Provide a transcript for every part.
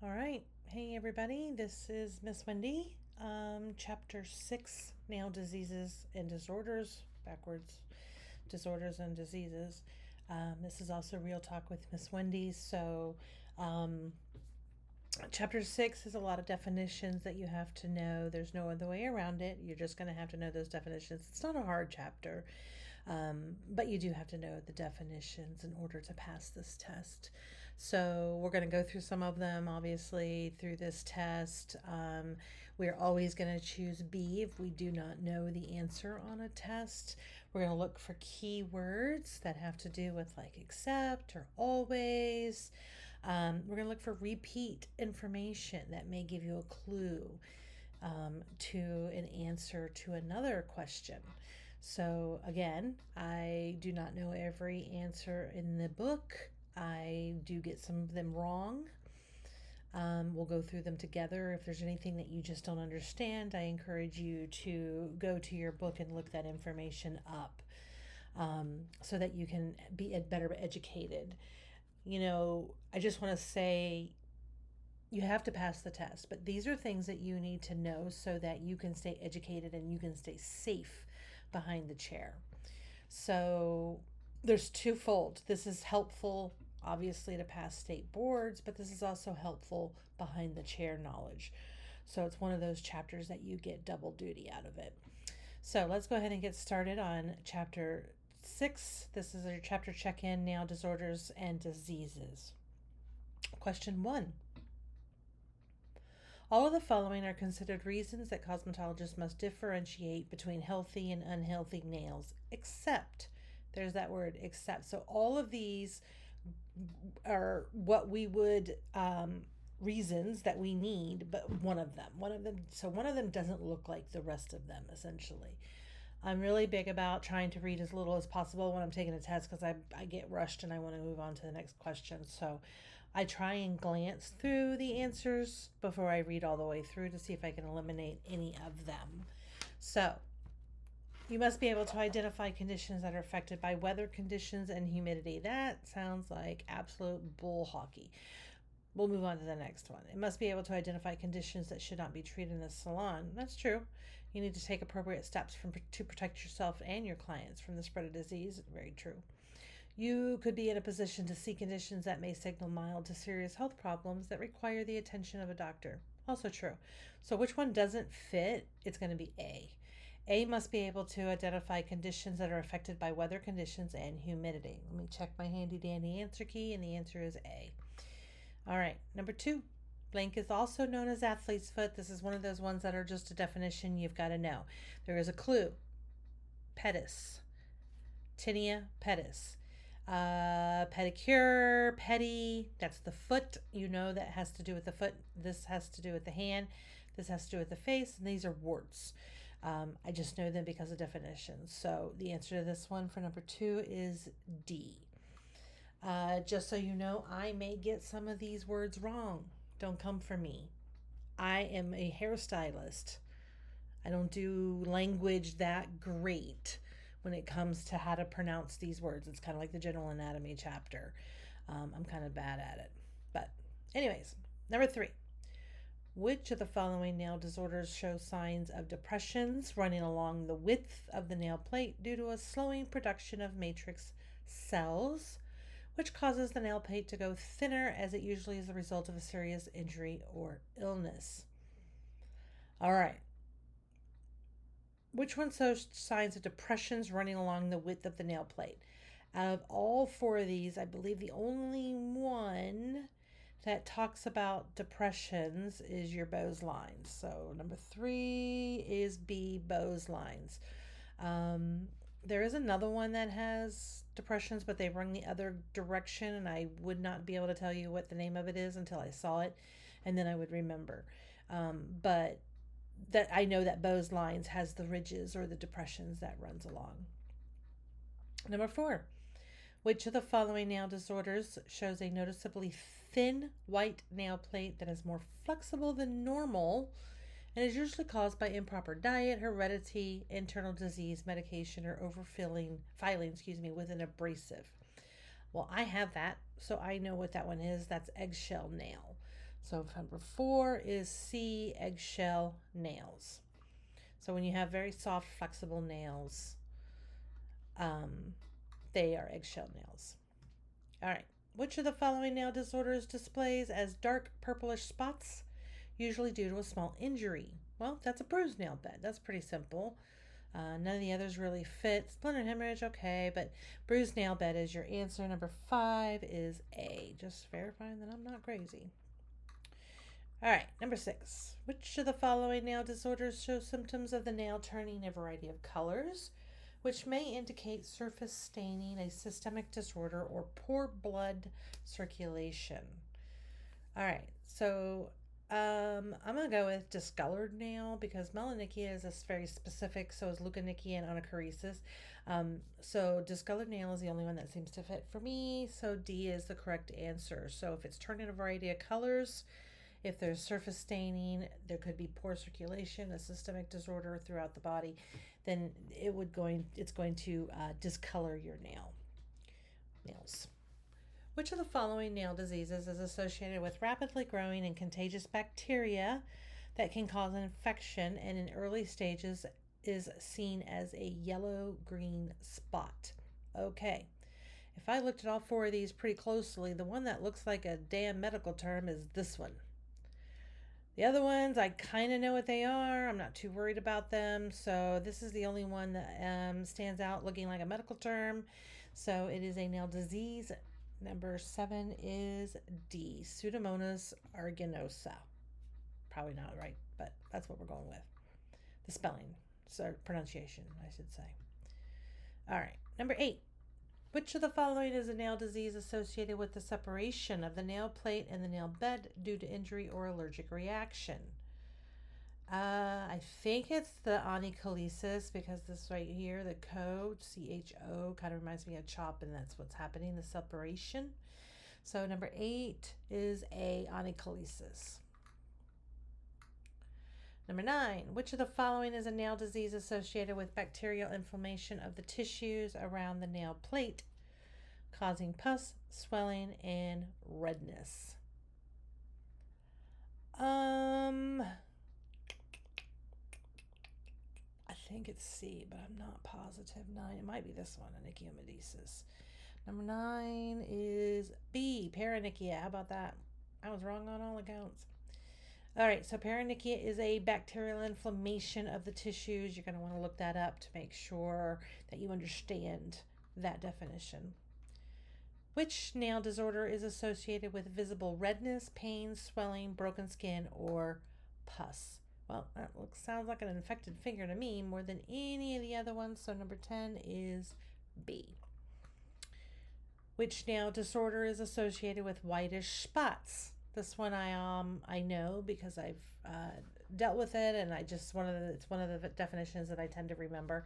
All right. Hey, everybody. This is Miss Wendy. Chapter 6 Nail Diseases and Disorders. Backwards. Disorders and Diseases. This is also Real Talk with Miss Wendy. Chapter 6 is a lot of definitions that you have to know. There's no other way around it. You're just going to have to know those definitions. It's not a hard chapter, but you do have to know the definitions in order to pass this test. So we're going to go through some of them, obviously, through this test. We're always going to choose B if we do not know the answer on a test. We're going to look for keywords that have to do with like except or always. We're going to look for repeat information that may give you a clue to an answer to another question. So again, I do not know every answer in the book. I do get some of them wrong. We'll go through them together. If there's anything that you just don't understand, I encourage you to go to your book and look that information up so that you can be better educated. I just want to say you have to pass the test, but these are things that you need to know so that you can stay educated and you can stay safe behind the chair. So there's twofold. This is helpful, obviously, to pass state boards, but this is also helpful behind the chair knowledge. So it's one of those chapters that you get double duty out of it. So let's go ahead and get started on chapter 6. This is our chapter Check-in, Nail Disorders and Diseases. Question 1. All of the following are considered reasons that cosmetologists must differentiate between healthy and unhealthy nails, except, there's that word, except. So all of these are what we would, reasons that we need, but one of them doesn't look like the rest of them, essentially. I'm really big about trying to read as little as possible when I'm taking a test because I get rushed and I want to move on to the next question. So I try and glance through the answers before I read all the way through to see if I can eliminate any of them. So you must be able to identify conditions that are affected by weather conditions and humidity. That sounds like absolute bull hockey. We'll move on to the next one. It must be able to identify conditions that should not be treated in the salon. That's true. You need to take appropriate steps to protect yourself and your clients from the spread of disease. Very true. You could be in a position to see conditions that may signal mild to serious health problems that require the attention of a doctor. Also true. So which one doesn't fit? It's going to be A. A must be able to identify conditions that are affected by weather conditions and humidity. Let me check my handy dandy answer key, and the answer is A. All right, number 2. Blank is also known as athlete's foot. This is one of those ones that are just a definition you've got to know. There is a clue. Pedis. Tinea pedis. Pedicure, pedi, that's the foot. You know that has to do with the foot. This has to do with the hand. This has to do with the face. And these are warts. I just know them because of definitions. So the answer to this one for number 2 is D. Just so you know, I may get some of these words wrong. Don't come for me. I am a hairstylist. I don't do language that great when it comes to how to pronounce these words. It's kind of like the general anatomy chapter. I'm kind of bad at it. But anyways, number 3. Which of the following nail disorders show signs of depressions running along the width of the nail plate due to a slowing production of matrix cells, which causes the nail plate to go thinner, as it usually is the result of a serious injury or illness? All right. Which one shows signs of depressions running along the width of the nail plate? Out of all 4 of these, I believe the only one that talks about depressions is your Bowes lines. So number 3 is B, Bowes lines. There is another one that has depressions, but they run the other direction, and I would not be able to tell you what the name of it is until I saw it, and then I would remember. But that I know that Bowes lines has the ridges or the depressions that runs along. Number 4. Which of the following nail disorders shows a noticeably thin white nail plate that is more flexible than normal and is usually caused by improper diet, heredity, internal disease, medication, or filing with an abrasive? Well, I have that, so I know what that one is. That's eggshell nail. So number 4 is C, eggshell nails. So when you have very soft, flexible nails, um, they are eggshell nails. All right. Which of the following nail disorders displays as dark purplish spots, usually due to a small injury? Well, that's a bruised nail bed. That's pretty simple. None of the others really fit. Splinter hemorrhage, okay, but bruised nail bed is your answer. Number 5 is A. Just verifying that I'm not crazy. All right, number 6. Which of the following nail disorders show symptoms of the nail turning a variety of colors, which may indicate surface staining, a systemic disorder, or poor blood circulation? All right, so I'm going to go with discolored nail because melanonychia is very specific, so is leukonychia and onychoresis. So discolored nail is the only one that seems to fit for me, so D is the correct answer. So if it's turning a variety of colors, if there's surface staining, there could be poor circulation, a systemic disorder throughout the body, then it's going to discolor your nails. Which of the following nail diseases is associated with rapidly growing and contagious bacteria that can cause an infection and in early stages is seen as a yellow-green spot? Okay. If I looked at all 4 of these pretty closely, the one that looks like a damn medical term is this one. The other ones, I kind of know what they are. I'm not too worried about them. So this is the only one that stands out looking like a medical term. So it is a nail disease. Number 7 is D, Pseudomonas aeruginosa. Probably not right, but that's what we're going with. The spelling, so pronunciation, I should say. All right, number 8. Which of the following is a nail disease associated with the separation of the nail plate and the nail bed due to injury or allergic reaction? I think it's the onycholesis because this right here, the code, CHO, kind of reminds me of CHOP, and that's what's happening, the separation. So number 8 is A, onycholesis. Number 9, which of the following is a nail disease associated with bacterial inflammation of the tissues around the nail plate, causing pus, swelling, and redness? I think it's C, but I'm not positive. 9, it might be this one, onychomatosis. Number 9 is B, paronychia. How about that? I was wrong on all accounts. All right, so paronychia is a bacterial inflammation of the tissues. You're going to want to look that up to make sure that you understand that definition. Which nail disorder is associated with visible redness, pain, swelling, broken skin, or pus? Well, that sounds like an infected finger to me more than any of the other ones, so number 10 is B. Which nail disorder is associated with whitish spots? This one I know because I've dealt with it, and it's one of the definitions that I tend to remember.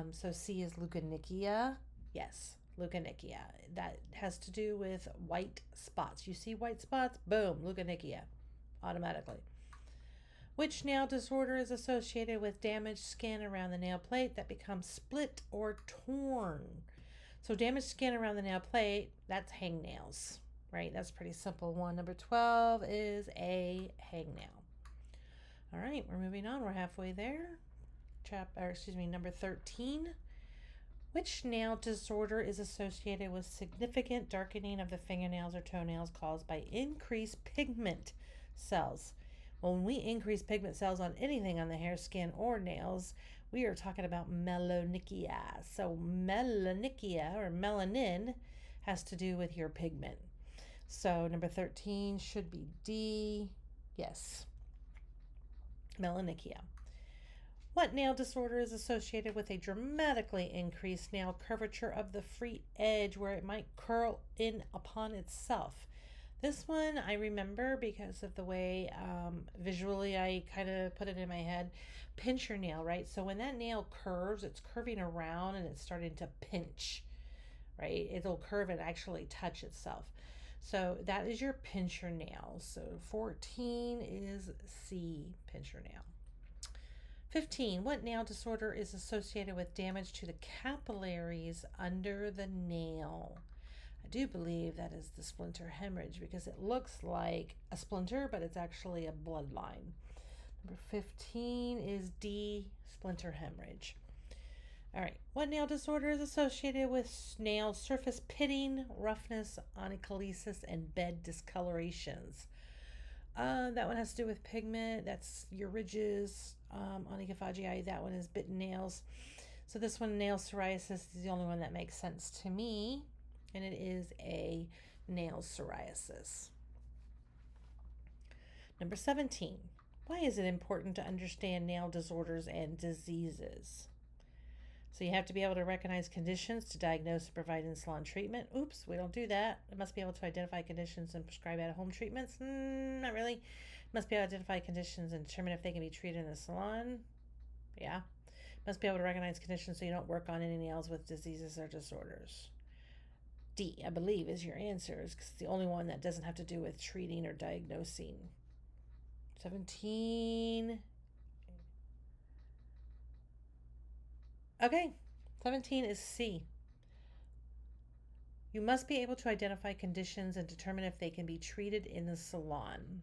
So C is leukonychia. Yes, leukonychia. That has to do with white spots. You see white spots, boom, leukonychia, automatically. Which nail disorder is associated with damaged skin around the nail plate that becomes split or torn? So damaged skin around the nail plate, that's hangnails, right? That's a pretty simple one. Number 12 is a hangnail. All right, we're moving on. We're halfway there. Number 13. Which nail disorder is associated with significant darkening of the fingernails or toenails caused by increased pigment cells? Well, when we increase pigment cells on anything on the hair, skin, or nails, we are talking about melanonychia. So melanonychia, or melanin, has to do with your pigment. So number 13 should be D. Yes, melanonychia. What nail disorder is associated with a dramatically increased nail curvature of the free edge where it might curl in upon itself? This one I remember because of the way visually I kind of put it in my head. Pinch your nail, right? So when that nail curves, it's curving around and it's starting to pinch, right? It'll curve and actually touch itself. So that is your pincher nail. So 14 is C, pincher nail. 15. What nail disorder is associated with damage to the capillaries under the nail? I do believe that is the splinter hemorrhage because it looks like a splinter, but it's actually a bloodline. Number 15 is D, splinter hemorrhage. All right, what nail disorder is associated with nail surface pitting, roughness, onycholysis, and bed discolorations? That one has to do with pigment. That's your ridges. Onychophagia, that one is bitten nails. So this one, nail psoriasis, is the only one that makes sense to me. And it is a nail psoriasis. Number 17. Why is it important to understand nail disorders and diseases? So you have to be able to recognize conditions to diagnose and provide in-salon treatment. Oops, we don't do that. It must be able to identify conditions and prescribe at-home treatments. Not really. It must be able to identify conditions and determine if they can be treated in the salon. Yeah. Must be able to recognize conditions so you don't work on any nails with diseases or disorders. D, I believe, is your answer. It's the only one that doesn't have to do with treating or diagnosing. 17. Okay, 17 is C. You must be able to identify conditions and determine if they can be treated in the salon.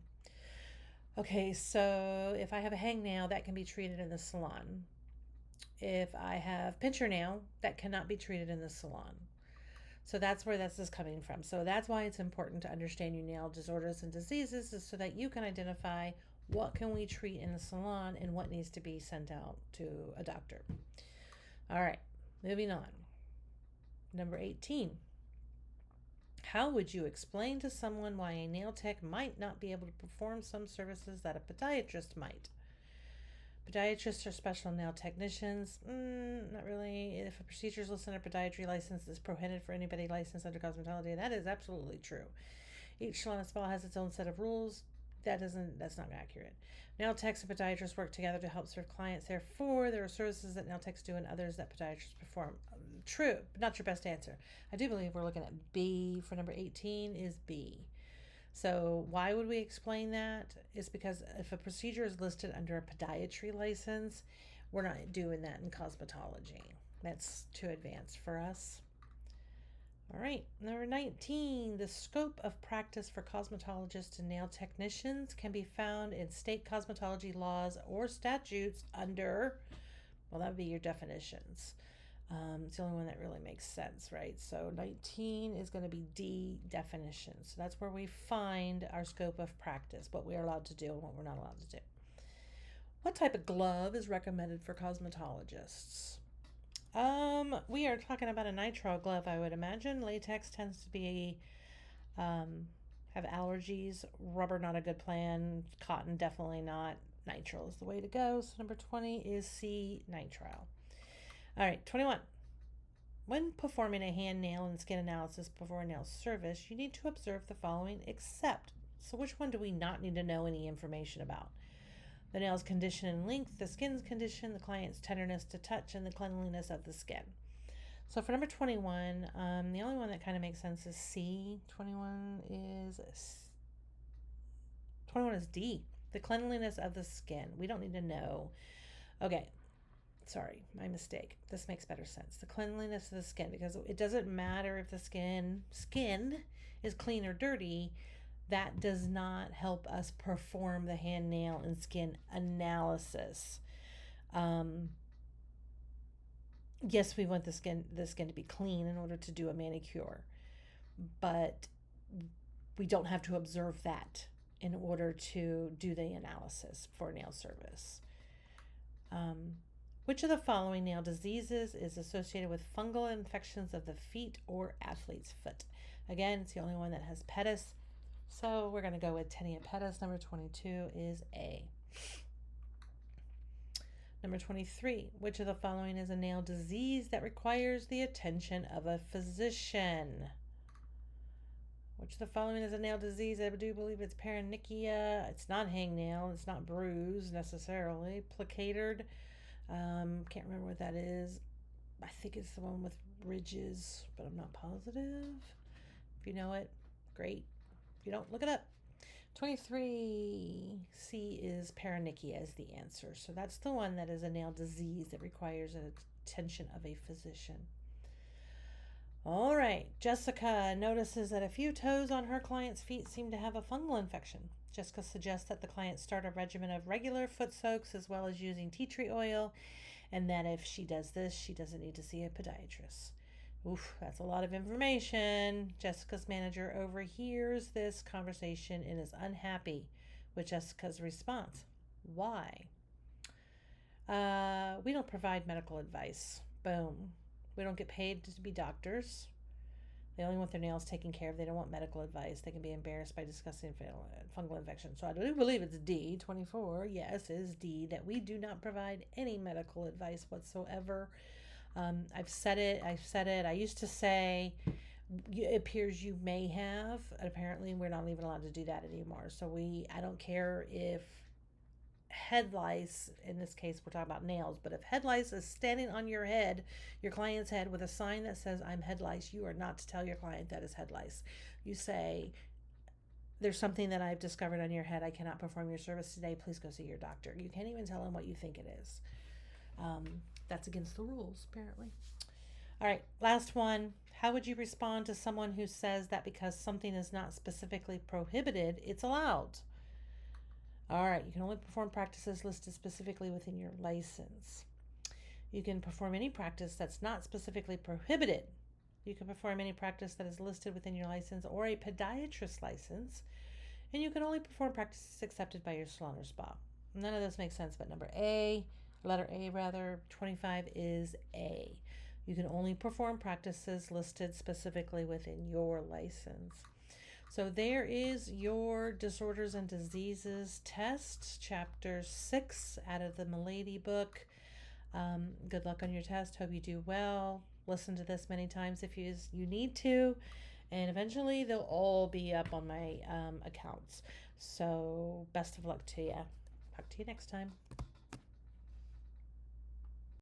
Okay, so if I have a hangnail, that can be treated in the salon. If I have pincher nail, that cannot be treated in the salon. So that's where this is coming from. So that's why it's important to understand your nail disorders and diseases, is so that you can identify what can we treat in the salon and what needs to be sent out to a doctor. All right, moving on. Number 18. How would you explain to someone why a nail tech might not be able to perform some services that a podiatrist might? Podiatrists are special nail technicians. Not really. If a procedure is listed under podiatry license, is prohibited for anybody licensed under cosmetology. That is absolutely true. Each salon and spa has its own set of rules. That's not accurate. Nail techs and podiatrists work together to help serve clients. Therefore, there are services that nail techs do and others that podiatrists perform. True, but not your best answer. I do believe we're looking at B for number 18 is B. So why would we explain that? It's because if a procedure is listed under a podiatry license, we're not doing that in cosmetology. That's too advanced for us. All right, number 19, the scope of practice for cosmetologists and nail technicians can be found in state cosmetology laws or statutes under, well, that would be your definitions. It's the only one that really makes sense, right? So 19 is going to be D, definitions. So that's where we find our scope of practice, what we are allowed to do and what we're not allowed to do. What type of glove is recommended for cosmetologists? We are talking about a nitrile glove, I would imagine. Latex tends to be have allergies. Rubber, not a good plan. Cotton, definitely not. Nitrile is the way to go. So number 20 is C, nitrile. All right, 21. When performing a hand, nail, and skin analysis before a nail service, you need to observe the following except. So which one do we not need to know any information about? The nail's condition and length, the skin's condition, the client's tenderness to touch, and the cleanliness of the skin. So for number 21, the only one that kind of makes sense is C. 21 is D, the cleanliness of the skin. We don't need to know. Okay, sorry, my mistake. This makes better sense. The cleanliness of the skin, because it doesn't matter if the skin is clean or dirty. That does not help us perform the hand, nail, and skin analysis. Yes, we want the skin to be clean in order to do a manicure, but we don't have to observe that in order to do the analysis for a nail service. Which of the following nail diseases is associated with fungal infections of the feet or athlete's foot? Again, it's the only one that has pedis. So we're going to go with tinea pedis. Number 22 is A. Number 23, which of the following is a nail disease that requires the attention of a physician? Which of the following is a nail disease? I do believe it's paronychia. It's not hangnail. It's not bruise necessarily. Plicated. Can't remember what that is. I think it's the one with ridges, but I'm not positive. If you know it, great. If you don't, look it up. 23, C is paronychia is the answer. So that's the one that is a nail disease that requires the attention of a physician. All right. Jessica notices that a few toes on her client's feet seem to have a fungal infection. Jessica suggests that the client start a regimen of regular foot soaks as well as using tea tree oil, and that if she does this, she doesn't need to see a podiatrist. Oof, that's a lot of information. Jessica's manager overhears this conversation and is unhappy with Jessica's response. Why? We don't provide medical advice. Boom. We don't get paid to be doctors. They only want their nails taken care of. They don't want medical advice. They can be embarrassed by discussing fungal infection. So I do believe it's D24. Yes, it is D, that we do not provide any medical advice whatsoever. I've said it. I used to say, it appears you may have. Apparently, we're not even allowed to do that anymore. So I don't care if head lice, in this case we're talking about nails, but if head lice is standing on your head, your client's head, with a sign that says I'm head lice, you are not to tell your client that is head lice. You say, there's something that I've discovered on your head. I cannot perform your service today. Please go see your doctor. You can't even tell him what you think it is. That's against the rules, apparently. All right, last one. How would you respond to someone who says that because something is not specifically prohibited, it's allowed? All right, you can only perform practices listed specifically within your license. You can perform any practice that's not specifically prohibited. You can perform any practice that is listed within your license or a podiatrist license. And you can only perform practices accepted by your salon or spa. None of this makes sense, but letter A rather, 25 is A. You can only perform practices listed specifically within your license. So there is your Disorders and Diseases test, chapter 6 out of the Milady book. Good luck on your test. Hope you do well. Listen to this many times if you need to. And eventually they'll all be up on my accounts. So best of luck to you. Talk to you next time.